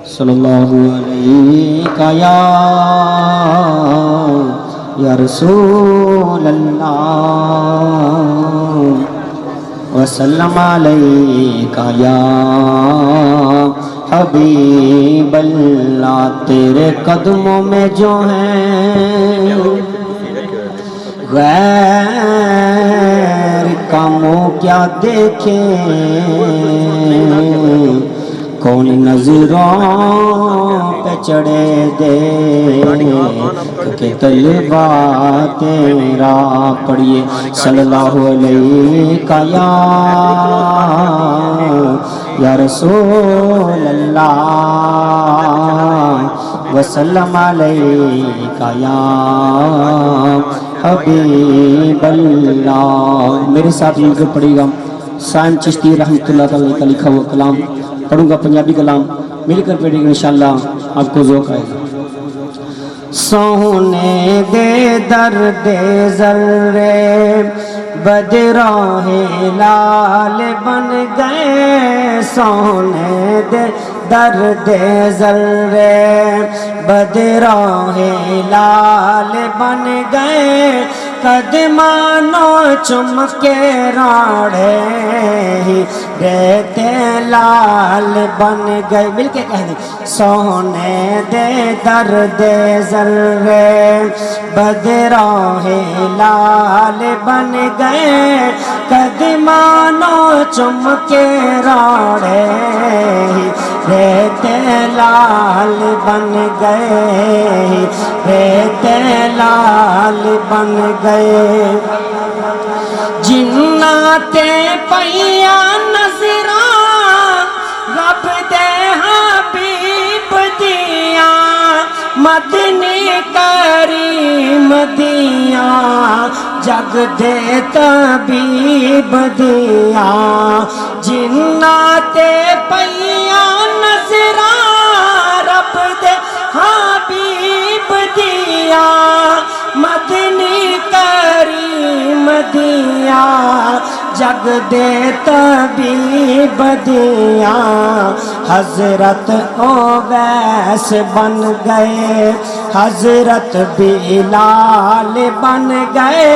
सल्लल्लाहु अलैका या रसूल अल्लाह वसल्लम अलैका या हबीब अल्लाह। तेरे कदमों में जो हैं गैर का मुँह क्या देखें, कौन नजरों पे चढ़े दे कि तलबा तेरा। पढ़िए सल्लल्लाहु अलैका या रसूल अल्लाह वसल्लम अलैका या हबीब अल्लाह। मेरे साथ मिलकर पढ़ेगा साइम चिश्ती रहमतुल्लाह अलैह का लिखा हुआ कलाम। पढ़ूंगा पंजाबी कलाम, मिलकर पढ़ेंगे इंशाअल्लाह, आपको ज़ौक़ आएगा। सोने दे दर्दे ज़र्रे बदराहे लाल बन गए, सोने दे दर्दे ज़र्रे बदराहे लाल बन गए, कदमानों चुम के राढ़े ही रहते लाल बन गए। मिलके कह दे सोने दे दर्दे ज़र्रे बदराहे लाल बन गए, कदमानों चुम के राढ़े ही रहते लाल बन गए, रहते लाल बन गए। जिन्नाते पैया नजरा रब दे हबीब दिया, मदनी करीम दिया, जग दे तबीब दिया। जिन्नाते पैया नजरा रब दे हबीब दिया, मदनी करीम दिया, जग दे तबीब दिया। हजरत ओवैस बन गए, हजरत बिलाल बन गए,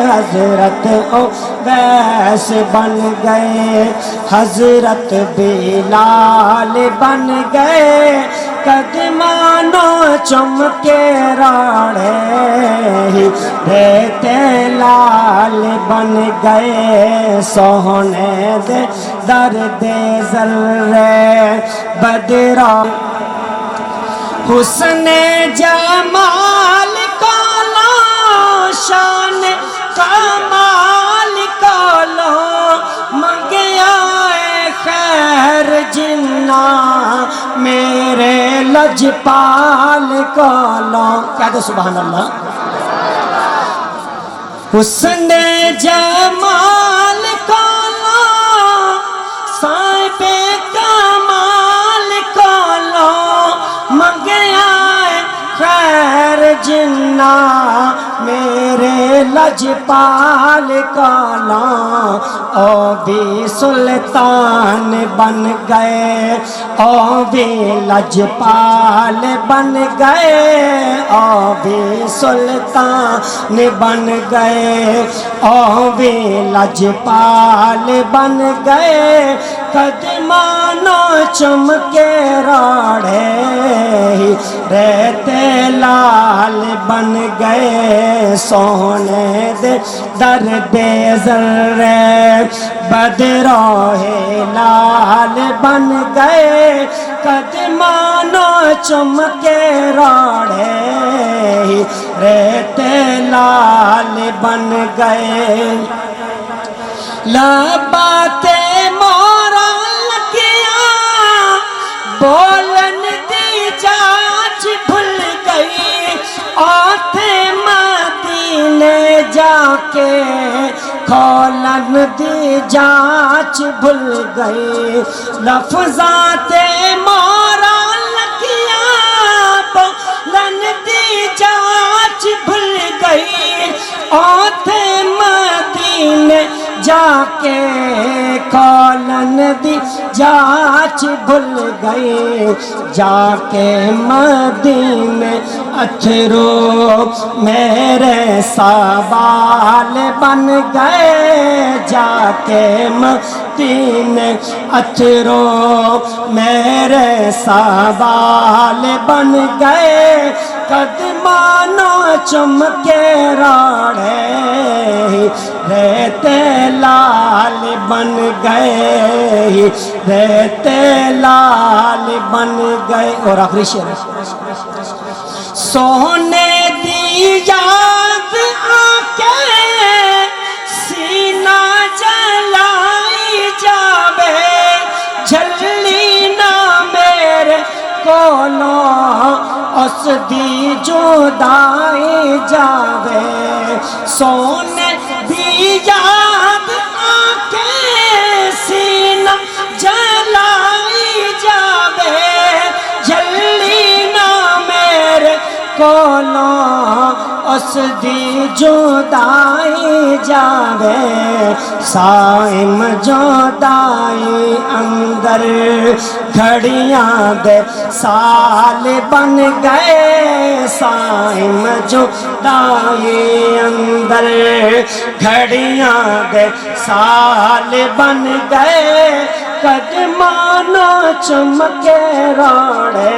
हजरत ओवैस बन गए, हजरत बिलाल बन गए, कदमानों चुम के राढ़े ही रहते लाल बन गए। सोने दे दर्दे ज़र्रे बदरा हुस्ने जमाल को लो, शान कमाल को लो, मंगया खैर जिन्ना मेरे लजपाल को लो। क्या दो सुभान अल्लाह। हुस्ने जमाल को लो, साहिबे कमाल को लो, मंगया खैर जिन्ना मेरे लजपाल को लो। ओ भी सुल्तान बन गए, ओ भी लजपाल बन गए, ओ भी सुल्तान बन गए, ओ भी लजपाल बन गए, कदमानों चुम के राढ़े ही रहते लाल बन गए। सोने दे दर्दे ज़र्रे बदराहे लाल बन गए, कदमानों चुम के राढ़े ही रहते लाल बन गए। लबाते मोरा लगिया बोलन दी जाच भूल गई, आथे मदीने जाके खोलन दी जाच भूल गई। लफ्ज़ाते मोरा लगिया बोलन दी जाच भूल गई, आथे मदीने जाके खोलन दी جاچ بھول گئے جا کے مدینے اتھرو میرے سوال بن گئے جا کے مدینے اتھرو میرے سوال بن گئے قدمانوں چم کے راڑے رہتے لال بن گئے رہتے لال بن گئے. اور آخری شعر سونے دی یاد آکے سینہ جلائی جاوے جھلی نہ میرے کولوں اس دی جدائی جاوے سونے دی یاد آکے سینہ جلائی جاوے جھلی نہ میرے کولوں اس دی جدائی جاوے سائم جدائی اندر گھڑیاں دے سال بن گئے سائم جدائی اندر گھڑیاں دے سال بن گئے قدمانوں چمکے راڑے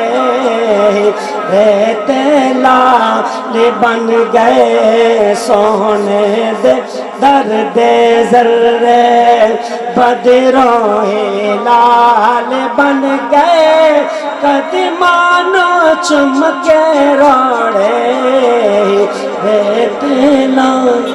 رہتے لال بن گئے سونے دے درد ذرے بدروں لال بن گئے قدمانوں چمکے راڑے رہتے لال.